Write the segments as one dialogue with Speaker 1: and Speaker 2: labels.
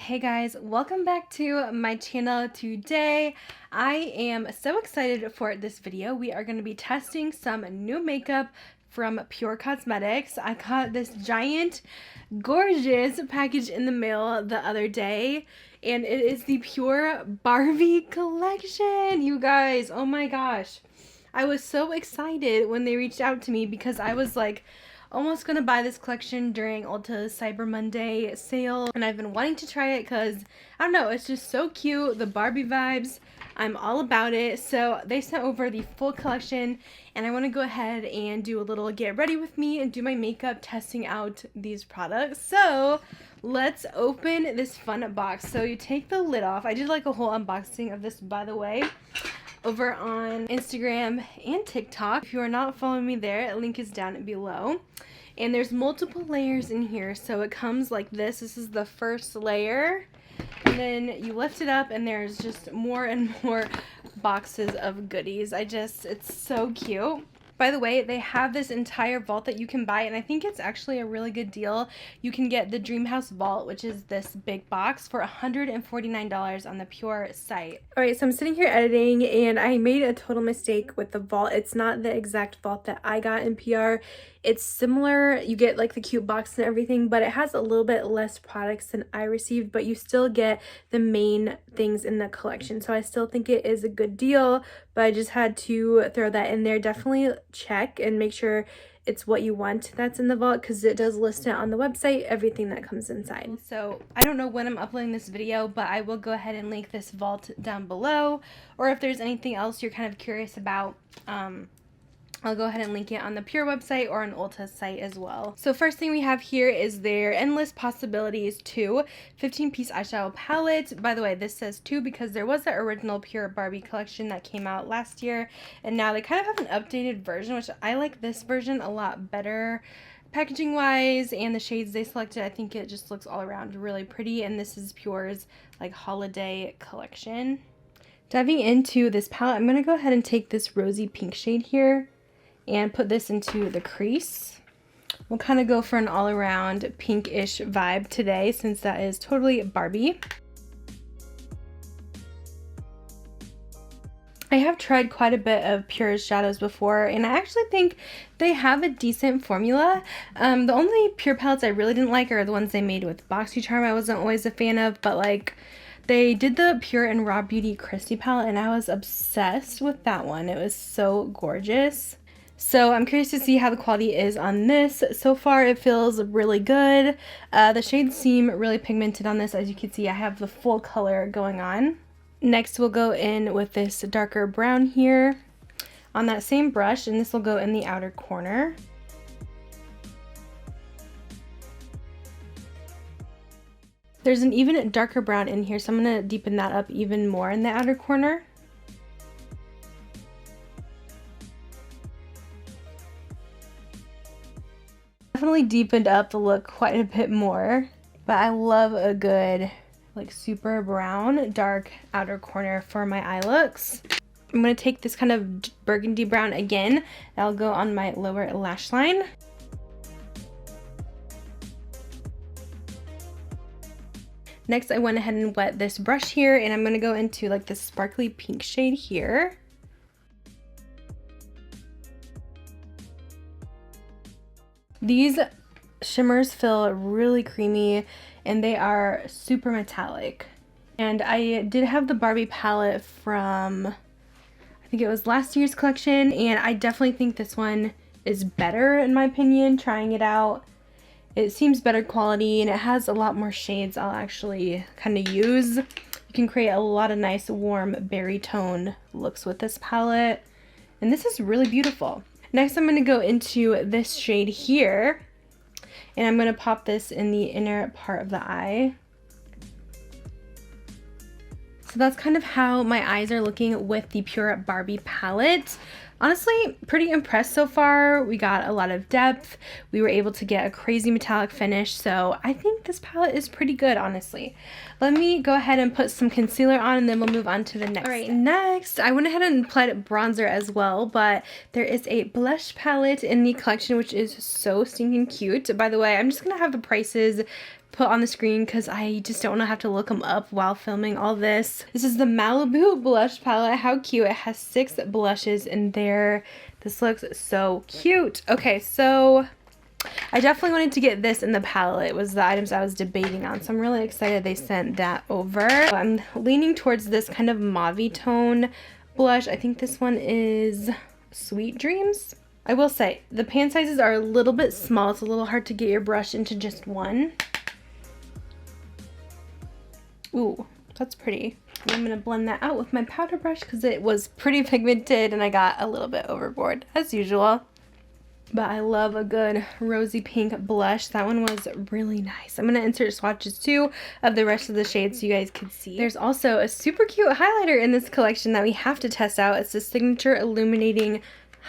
Speaker 1: Hey guys, welcome back to my channel. Today I am so excited for this video. We are going to be testing some new makeup from Pure Cosmetics. I got this giant gorgeous package in the mail the other day, and it is the Pure Barbie collection. You guys, oh my gosh. I was so excited when they reached out to me because I was like almost gonna buy this collection during Ulta's Cyber Monday sale, and I've been wanting to try it because I don't know, it's just so cute. The Barbie vibes, I'm all about it. So they sent over the full collection, and I want to go ahead and do a little get ready with me and do my makeup testing out these products. So let's open this fun box. So you take the lid off. I did like a whole unboxing of this, by the way, over on Instagram and TikTok. If you are not following me there, a link is down below. And there's multiple layers in here, so it comes like this. This is the first layer, and then you lift it up and there's just more and more boxes of goodies. It's so cute. By the way, they have this entire vault that you can buy, and I think it's actually a really good deal. You can get the Dreamhouse Vault, which is this big box, for $149 on the Pure site. Alright, so I'm sitting here editing, and I made a total mistake with the vault. It's not the exact vault that I got in PR. It's similar. You get like the cute box and everything, but it has a little bit less products than I received, but you still get the main things in the collection. So I still think it is a good deal, but I just had to throw that in there. Definitely check and make sure it's what you want that's in the vault, because it does list it on the website, everything that comes inside. So I don't know when I'm uploading this video, but I will go ahead and link this vault down below, or if there's anything else you're kind of curious about, I'll go ahead and link it on the Pure website or on Ulta's site as well. So first thing we have here is their Endless Possibilities 2 15-piece eyeshadow palette. By the way, this says 2 because there was the original Pure Barbie collection that came out last year, and now they kind of have an updated version, which I like this version a lot better packaging wise, and the shades they selected, I think it just looks all around really pretty. And this is Pure's like holiday collection. Diving into this palette, I'm going to go ahead and take this rosy pink shade here and put this into the crease. We'll kind of go for an all-around pinkish vibe today, since that is totally Barbie. I have tried quite a bit of Pure's shadows before, and I actually think they have a decent formula. The only Pure palettes I really didn't like are the ones they made with BoxyCharm. I wasn't always a fan of, but like they did the Pure and Raw Beauty Christy palette, and I was obsessed with that one. It was so gorgeous. So I'm curious to see how the quality is on this. So far it feels really good. The shades seem really pigmented on this. As you can see, I have the full color going on. Next we'll go in with this darker brown here on that same brush, and this will go in the outer corner. There's an even darker brown in here, so I'm going to deepen that up even more in the outer corner. Definitely deepened up the look quite a bit more, but I love a good like super brown dark outer corner for my eye looks. I'm going to take this kind of burgundy brown again. That'll go on my lower lash line. Next I went ahead and wet this brush here, and I'm going to go into like this sparkly pink shade here. These shimmers feel really creamy, and they are super metallic. And I did have the Barbie palette from, I think it was last year's collection, and I definitely think this one is better in my opinion, trying it out. It seems better quality, and it has a lot more shades I'll actually kind of use. You can create a lot of nice warm berry tone looks with this palette, and this is really beautiful. Next I'm going to go into this shade here, and I'm going to pop this in the inner part of the eye. So that's kind of how my eyes are looking with the Pure Barbie palette. Honestly, pretty impressed so far. We got a lot of depth. We were able to get a crazy metallic finish. So I think this palette is pretty good, honestly. Let me go ahead and put some concealer on and then we'll move on to the next. All right, next, I went ahead and applied bronzer as well, but there is a blush palette in the collection, which is so stinking cute. By the way, I'm just going to have the prices put on the screen because I just don't want to have to look them up while filming all this. This is the Malibu blush palette. How cute. It has 6 blushes in there. This looks so cute. Okay, so I definitely wanted to get this in the palette. It was the items I was debating on, so I'm really excited they sent that over. I'm leaning towards this kind of mauve tone blush. I think this one is Sweet Dreams. I will say, the pan sizes are a little bit small. It's a little hard to get your brush into just one. Ooh, that's pretty. I'm going to blend that out with my powder brush because it was pretty pigmented and I got a little bit overboard as usual. But I love a good rosy pink blush. That one was really nice. I'm going to insert swatches too of the rest of the shades so you guys can see. There's also a super cute highlighter in this collection that we have to test out. It's the Signature Illuminating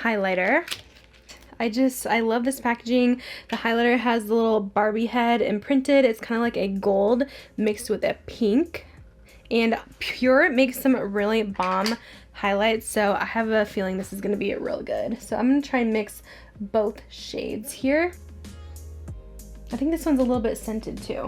Speaker 1: Highlighter. I love this packaging. The highlighter has the little Barbie head imprinted. It's kind of like a gold mixed with a pink. And Pure makes some really bomb highlights, so I have a feeling this is going to be real good. So I'm going to try and mix both shades here. I think this one's a little bit scented too.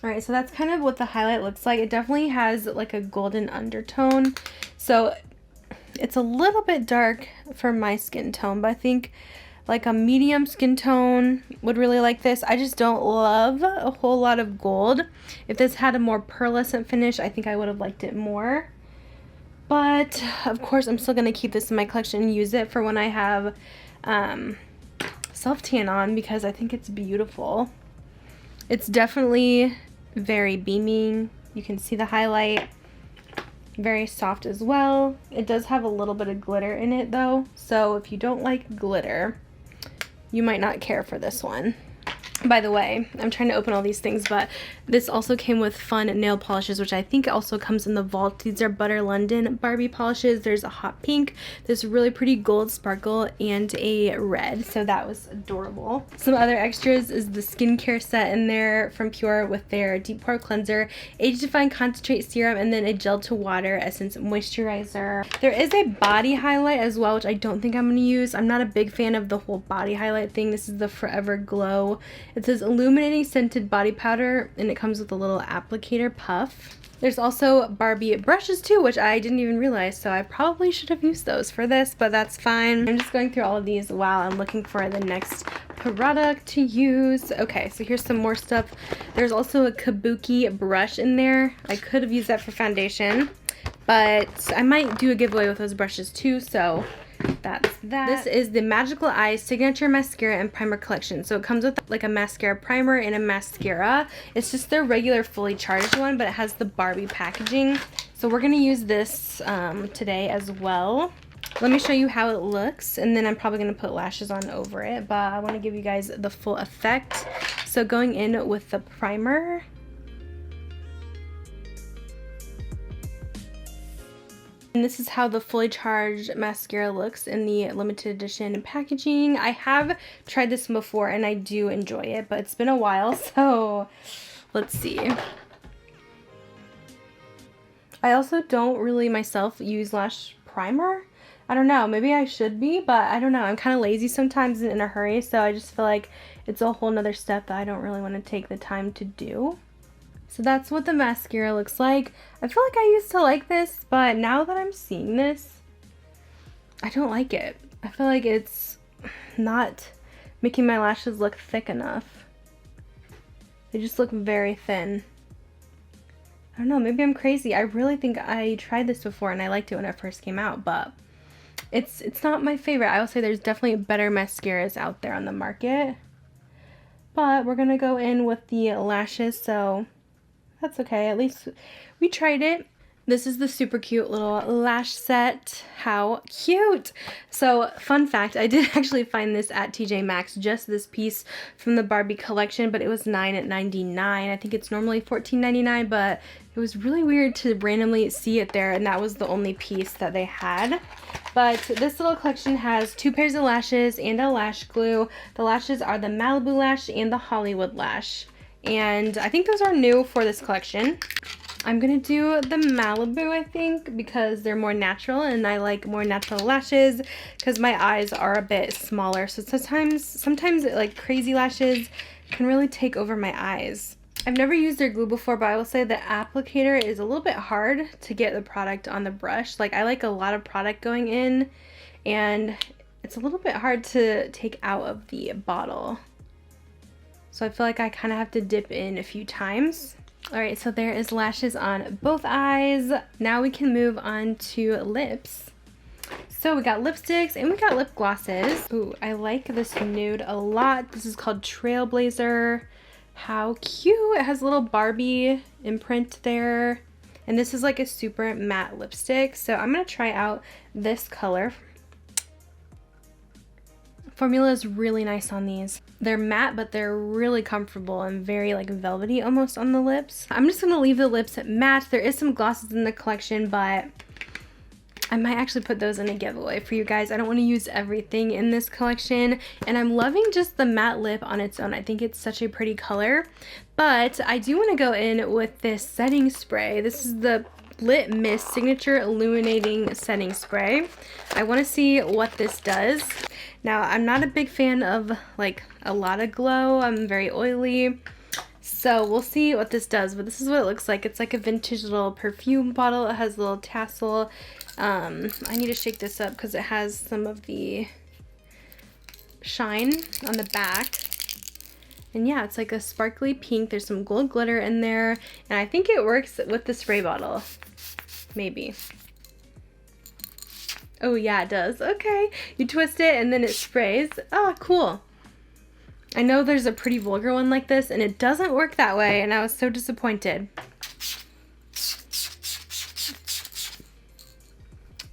Speaker 1: Alright, so that's kind of what the highlight looks like. It definitely has like a golden undertone. So it's a little bit dark for my skin tone, but I think like a medium skin tone would really like this. I just don't love a whole lot of gold. If this had a more pearlescent finish, I think I would have liked it more. But of course, I'm still going to keep this in my collection and use it for when I have self-tan on because I think it's beautiful. It's definitely very beaming. You can see the highlight. Very soft as well. It does have a little bit of glitter in it though, so if you don't like glitter, you might not care for this one. By the way, I'm trying to open all these things, but this also came with fun nail polishes, which I think also comes in the vault. These are Butter London Barbie polishes. There's a hot pink, this really pretty gold sparkle, and a red, so that was adorable. Some other extras is the skincare set in there from Pure with their Deep Pore Cleanser, Age Define Concentrate Serum, and then a Gel to Water Essence Moisturizer. There is a body highlight as well, which I don't think I'm going to use. I'm not a big fan of the whole body highlight thing. This is the Forever Glow. It says Illuminating Scented Body Powder, and it comes with a little applicator puff. There's also Barbie brushes too, which I didn't even realize, so I probably should have used those for this, but that's fine. I'm just going through all of these while I'm looking for the next product to use. Okay, so here's some more stuff. There's also a Kabuki brush in there. I could have used that for foundation, but I might do a giveaway with those brushes too, so that's that. This is the Magical Eyes Signature Mascara and Primer Collection. So it comes with like a mascara primer and a mascara. It's just their regular fully charged one, but it has the Barbie packaging. So we're going to use this today as well. Let me show you how it looks, and then I'm probably going to put lashes on over it, but I want to give you guys the full effect. So going in with the primer. And this is how the fully charged mascara looks in the limited edition packaging. I have tried this before and I do enjoy it, but it's been a while, so let's see. I also don't really myself use lash primer. I don't know, maybe I should be, but I don't know. I'm kind of lazy sometimes and in a hurry, so I just feel like it's a whole nother step that I don't really want to take the time to do. So that's what the mascara looks like. I feel like I used to like this, but now that I'm seeing this, I don't like it. I feel like it's not making my lashes look thick enough. They just look very thin. I don't know, maybe I'm crazy. I really think I tried this before and I liked it when it first came out, but it's not my favorite. I will say there's definitely better mascaras out there on the market. But we're gonna go in with the lashes, so that's okay. At least we tried it. This is the super cute little lash set. How cute! So, fun fact, I did actually find this at TJ Maxx, just this piece from the Barbie collection, but it was $9.99. I think it's normally $14.99, but it was really weird to randomly see it there, and that was the only piece that they had. But this little collection has 2 pairs of lashes and a lash glue. The lashes are the Malibu lash and the Hollywood lash. And I think those are new for this collection. I'm gonna do the Malibu, I think, because they're more natural and I like more natural lashes because my eyes are a bit smaller. So sometimes like crazy lashes can really take over my eyes. I've never used their glue before, but I will say the applicator is a little bit hard to get the product on the brush. Like I like a lot of product going in and it's a little bit hard to take out of the bottle. So I feel like I kind of have to dip in a few times. Alright, so there is lashes on both eyes. Now we can move on to lips. So we got lipsticks and we got lip glosses. Ooh, I like this nude a lot. This is called Trailblazer. How cute! It has a little Barbie imprint there. And this is like a super matte lipstick. So I'm going to try out this color. Formula is really nice on these. They're matte, but they're really comfortable and very like velvety almost on the lips. I'm just gonna leave the lips matte. There is some glosses in the collection, but I might actually put those in a giveaway for you guys. I don't want to use everything in this collection, and I'm loving just the matte lip on its own. I think it's such a pretty color, but I do want to go in with this setting spray. This is the Lit Mist Signature Illuminating Setting Spray. I want to see what this does. Now, I'm not a big fan of like a lot of glow. I'm very oily. So we'll see what this does, but this is what it looks like. It's like a vintage little perfume bottle. It has a little tassel. I need to shake this up because it has some of the shine on the back. And yeah, it's like a sparkly pink. There's some gold glitter in there. And I think it works with the spray bottle. Maybe. Oh yeah, it does. Okay. You twist it and then it sprays. Oh, cool. I know there's a pretty vulgar one like this and it doesn't work that way and I was so disappointed.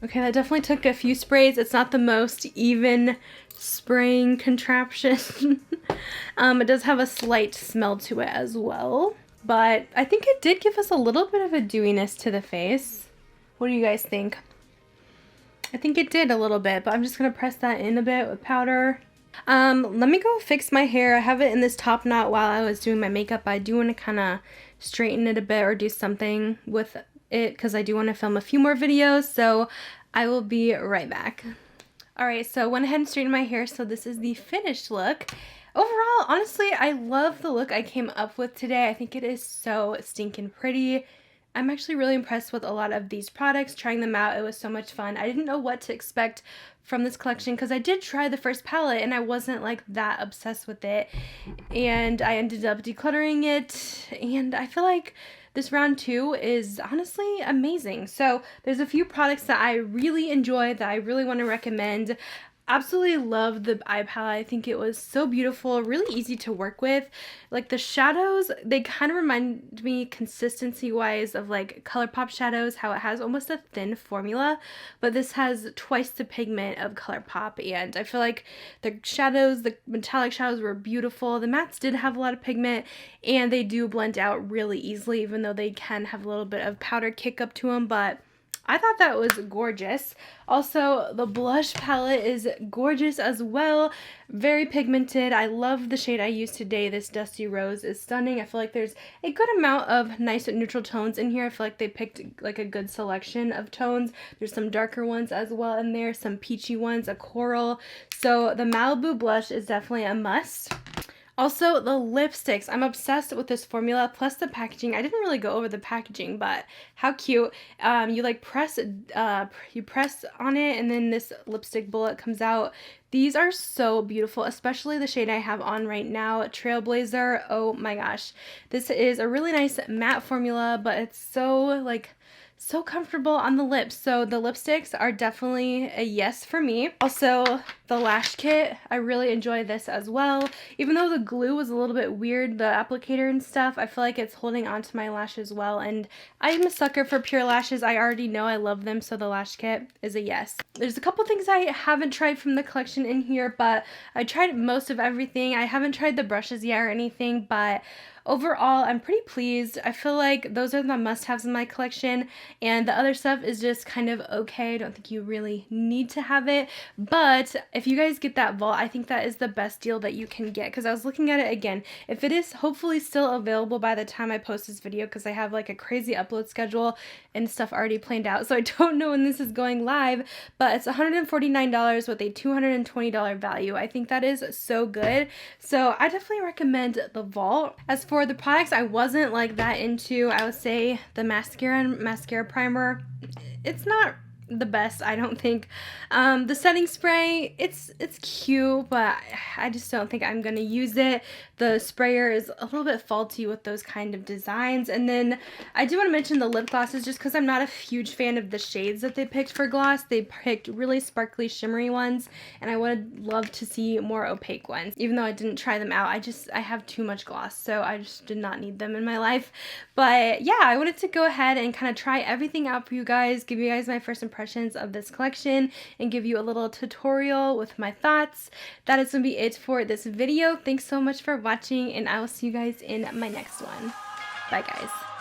Speaker 1: Okay, that definitely took a few sprays. It's not the most even spraying contraption. It does have a slight smell to it as well, but I think it did give us a little bit of a dewiness to the face. What do you guys think? I think it did a little bit, but I'm just going to press that in a bit with powder. Let me go fix my hair. I have it in this top knot while I was doing my makeup. I do want to kind of straighten it a bit or do something with it because I do want to film a few more videos, so I will be right back. Alright, so I went ahead and straightened my hair, so this is the finished look. Overall, honestly, I love the look I came up with today. I think it is so stinking pretty. I'm actually really impressed with a lot of these products, trying them out. It was so much fun. I didn't know what to expect from this collection because I did try the first palette and I wasn't like that obsessed with it. And I ended up decluttering it and I feel like this round 2 is honestly amazing. So there's a few products that I really enjoy that I really want to recommend. Absolutely love the eye palette. I think it was so beautiful, really easy to work with. Like the shadows, they kind of remind me consistency wise of like ColourPop shadows, how it has almost a thin formula, but this has twice the pigment of ColourPop, and I feel like the shadows, the metallic shadows were beautiful. The mattes did have a lot of pigment and they do blend out really easily, even though they can have a little bit of powder kick up to them, but I thought that was gorgeous. Also, the blush palette is gorgeous as well. Very pigmented. I love the shade I used today. This Dusty Rose is stunning. I feel like there's a good amount of nice neutral tones in here. I feel like they picked like a good selection of tones. There's some darker ones as well in there, some peachy ones, a coral. So the Malibu blush is definitely a must. Also, the lipsticks. I'm obsessed with this formula, plus the packaging. I didn't really go over the packaging, but how cute. You like press on it, and then this lipstick bullet comes out. These are so beautiful, especially the shade I have on right now, Trailblazer. Oh my gosh. This is a really nice matte formula, but it's so like so comfortable on the lips. So the lipsticks are definitely a yes for me. Also, the lash kit, I really enjoy this as well. Even though the glue was a little bit weird, the applicator and stuff, I feel like it's holding onto my lashes well, and I'm a sucker for pure lashes. I already know I love them, so the lash kit is a yes. There's a couple things I haven't tried from the collection in here, but I tried most of everything. I haven't tried the brushes yet or anything, but overall, I'm pretty pleased. I feel like those are the must-haves in my collection, and the other stuff is just kind of okay. I don't think you really need to have it, but if you guys get that vault, I think that is the best deal that you can get, because I was looking at it again. If it is hopefully still available by the time I post this video, because I have like a crazy upload schedule and stuff already planned out, so I don't know when this is going live, but it's $149 with a $220 value. I think that is so good, so I definitely recommend the vault. As for the products I wasn't like that into, I would say the mascara and mascara primer, it's not the best, I don't think. The setting spray, it's cute, but I just don't think I'm gonna use it. The sprayer is a little bit faulty with those kind of designs. And then I do want to mention the lip glosses, just because I'm not a huge fan of the shades that they picked for gloss. They picked really sparkly, shimmery ones, and I would love to see more opaque ones. Even though I didn't try them out, I have too much gloss, so I just did not need them in my life. But yeah, I wanted to go ahead and kind of try everything out for you guys, give you guys my first impressions of this collection, and give you a little tutorial with my thoughts. That is going to be it for this video. Thanks so much for watching, and I will see you guys in my next one. Bye guys.